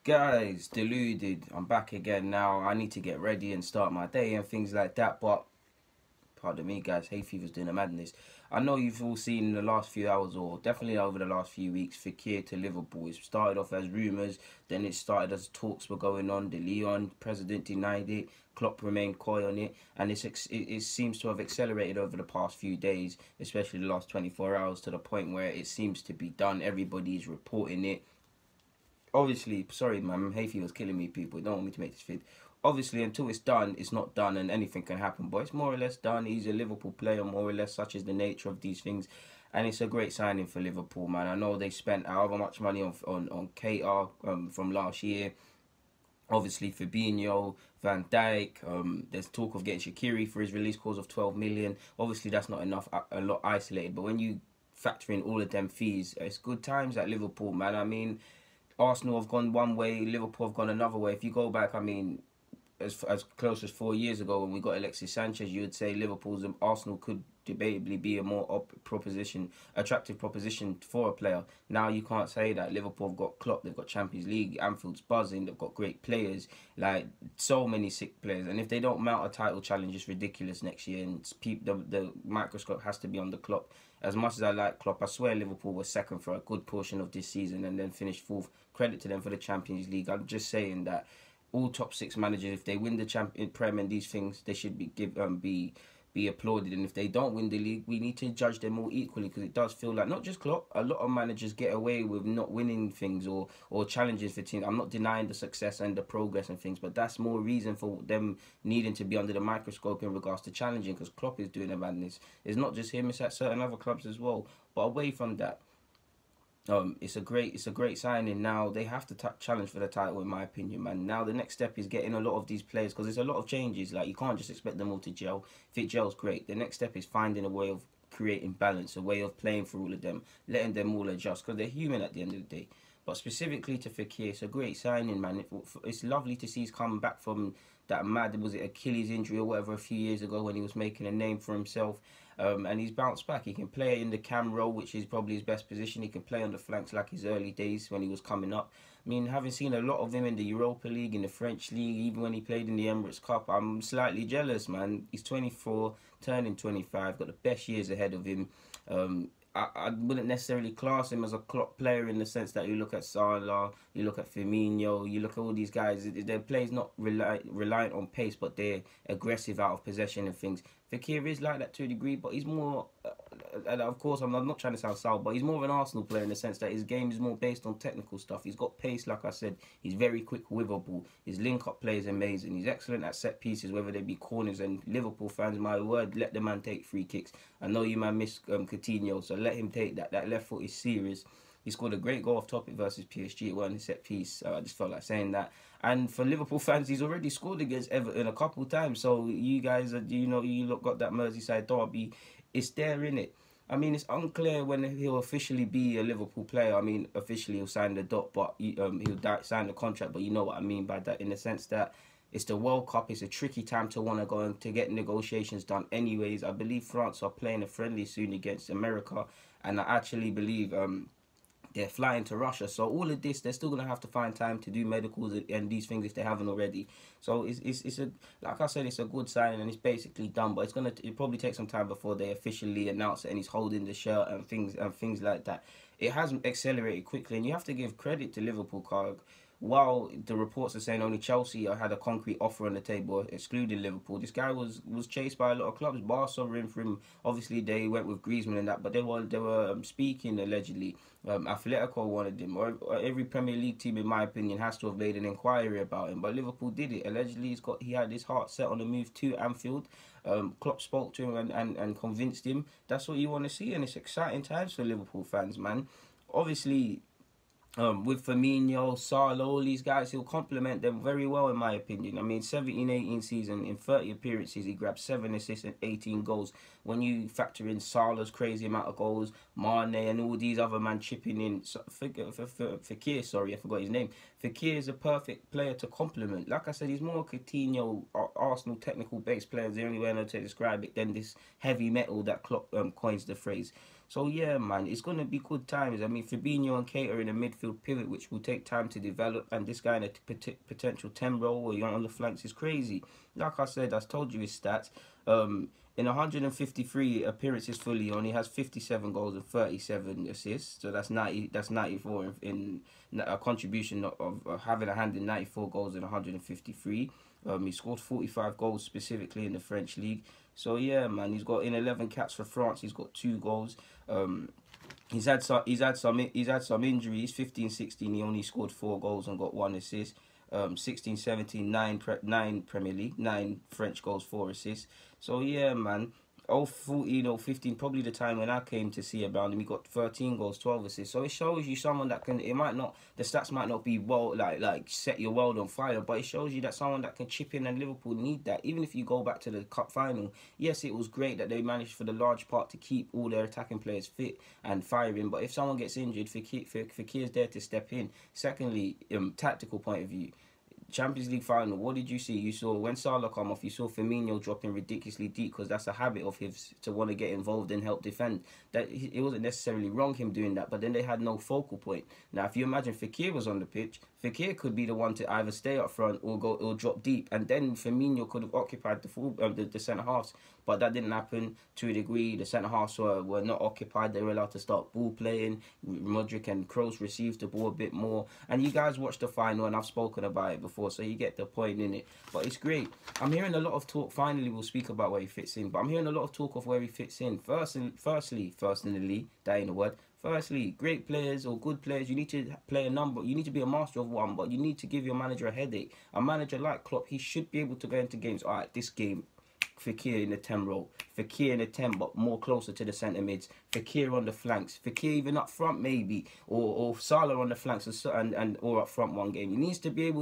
Guys, deluded. I'm back again now. I need to get ready and start my day and things like that. But pardon me, guys. Hay fever's doing a madness. I know you've all seen in the last few hours, or definitely over the last few weeks, Fekir to Liverpool. It started off as rumours, then it started as talks were going on. The Leon president denied it. Klopp remained coy on it, and it seems to have accelerated over the past few days, especially the last 24 hours, to the point where it seems to be done. Everybody's reporting it. Obviously, sorry, man, hay fever's killing me, people. You don't want me to make this vid. Obviously, until it's done, it's not done, and anything can happen. But it's more or less done. He's a Liverpool player, more or less, such is the nature of these things. And it's a great signing for Liverpool, man. I know they spent however much money on KR from last year. Obviously, Fabinho, Van Dijk. There's talk of getting Shaqiri for his release clause of 12 million. Obviously, that's not enough, a lot isolated. But when you factor in all of them fees, it's good times at Liverpool, man. I mean, Arsenal have gone one way, Liverpool have gone another way. If you go back, I mean, as close as 4 years ago when we got Alexis Sanchez, you would say Liverpool's and Arsenal could debatably be a more attractive proposition for a player. Now you can't say that. Liverpool have got Klopp, they've got Champions League, Anfield's buzzing, they've got great players, like so many sick players. And if they don't mount a title challenge, it's ridiculous next year. And the microscope has to be on the Klopp. As much as I like Klopp, I swear Liverpool was second for a good portion of this season and then finished fourth. Credit to them for the Champions League. I'm just saying that all top six managers, if they win the Prem and these things, they should be applauded. And if they don't win the league, we need to judge them all equally, because it does feel like not just Klopp, a lot of managers get away with not winning things or challenges for teams. I'm not denying the success and the progress and things, but that's more reason for them needing to be under the microscope in regards to challenging, because Klopp is doing a madness. It's not just him; it's at certain other clubs as well. But away from that, it's a great signing. Now they have to challenge for the title, in my opinion, man. Now the next step is getting a lot of these players, because there's a lot of changes. Like, you can't just expect them all to gel. If it gels, great. The next step is finding a way of creating balance, a way of playing for all of them, letting them all adjust, because they're human at the end of the day. But specifically to Fekir, it's a great signing, man. It's lovely to see he's coming back from that mad, was it Achilles injury or whatever, a few years ago when he was making a name for himself. And he's bounced back. He can play in the cam role, which is probably his best position. He can play on the flanks like his early days when he was coming up. I mean, having seen a lot of him in the Europa League, in the French League, even when he played in the Emirates Cup, I'm slightly jealous, man. He's 24, turning 25, got the best years ahead of him. I wouldn't necessarily class him as a Klopp player, in the sense that you look at Salah, you look at Firmino, you look at all these guys. Their play's not reliant on pace, but they're aggressive out of possession and things. Fekir is like that to a degree, but he's more, and of course I'm not trying to sound sour, but he's more of an Arsenal player in the sense that his game is more based on technical stuff. He's got pace, like I said. He's very quick with a ball. His link-up play is amazing. He's excellent at set pieces, whether they be corners, and Liverpool fans, my word, let the man take free kicks. I know you man miss Coutinho, so let him take that. That left foot is serious. He scored a great goal off topic versus PSG. It wasn't a set piece. I just felt like saying that. And for Liverpool fans, he's already scored against Everton a couple of times. So you guys, you look got that Merseyside derby. It's there, in it. I mean, it's unclear when he'll officially be a Liverpool player. I mean, officially he'll sign the dot, but he'll sign the contract. But you know what I mean by that, in the sense that it's the World Cup. It's a tricky time to want to go and to get negotiations done. Anyways, I believe France are playing a friendly soon against America, and I actually believe they're flying to Russia. So all of this, they're still gonna have to find time to do medicals and these things if they haven't already. So it's a, like I said, it's a good signing and it's basically done. But it probably take some time before they officially announce it and he's holding the shirt and things like that. It has accelerated quickly, and you have to give credit to Liverpool, Carg. While the reports are saying only Chelsea had a concrete offer on the table, excluding Liverpool, this guy was chased by a lot of clubs. Barca were in for him. Obviously, they went with Griezmann and that, but they were speaking allegedly. Atletico wanted him, or every Premier League team, in my opinion, has to have made an inquiry about him. But Liverpool did it. Allegedly, he had his heart set on a move to Anfield. Klopp spoke to him and convinced him. That's what you want to see, and it's exciting times for Liverpool fans, man. Obviously, with Firmino, Salah, all these guys, he'll complement them very well, in my opinion. I mean, 17-18 season, in 30 appearances, he grabbed 7 assists and 18 goals. When you factor in Salah's crazy amount of goals, Mane and all these other men chipping in, Fekir, sorry, I forgot his name. Fekir is a perfect player to complement. Like I said, he's more Coutinho, Arsenal technical-based player, is the only way I know to describe it, than this heavy metal that Klopp coins the phrase. So yeah, man, it's gonna be good times. I mean, Fabinho and Keita in a midfield pivot, which will take time to develop, and this guy in a potential 10 role or on the flanks is crazy. Like I said, I told you his stats. In 153 appearances fully, he only has 57 goals and 37 assists. So that's 90. That's 94 in a contribution of having a hand in 94 goals in 153. He scored 45 goals specifically in the French league. So yeah, man, he's got in 11 caps for France. He's got 2 goals. He's had some injuries. 15-16, he only scored 4 goals and got 1 assist. 16-17, nine Premier League, 9 French goals, 4 assists. So yeah, man. 014, 015, probably the time when I came to see about him, he got 13 goals, 12 assists. So it shows you someone that can. It might not. The stats might not be well, like set your world on fire, but it shows you that someone that can chip in, and Liverpool need that. Even if you go back to the cup final, yes, it was great that they managed for the large part to keep all their attacking players fit and firing. But if someone gets injured, Fekir is there to step in. Secondly, tactical point of view. Champions League final, what did you see? You saw when Salah come off, you saw Firmino dropping ridiculously deep because that's a habit of his to want to get involved and help defend. That it wasn't necessarily wrong him doing that, but then they had no focal point. Now, if you imagine Fekir was on the pitch, Fekir could be the one to either stay up front or go or drop deep, and then Firmino could have occupied the centre halves. But that didn't happen to a degree. The centre halves were not occupied. They were allowed to start ball playing. Modric and Kroos received the ball a bit more. And you guys watched the final, and I've spoken about it before, so you get the point in it. But it's great. I'm hearing a lot of talk. Finally, we'll speak about where he fits in. But I'm hearing a lot of talk of where he fits in. First in the league, that ain't a word. Firstly, great players or good players, you need to play a number. You need to be a master of one, but you need to give your manager a headache. A manager like Klopp, he should be able to go into games. All right, this game, Fekir in the 10 role. Fekir in the 10, but more closer to the centre mids. Fekir on the flanks. Fekir even up front maybe. Or Salah on the flanks and or up front one game. He needs to be able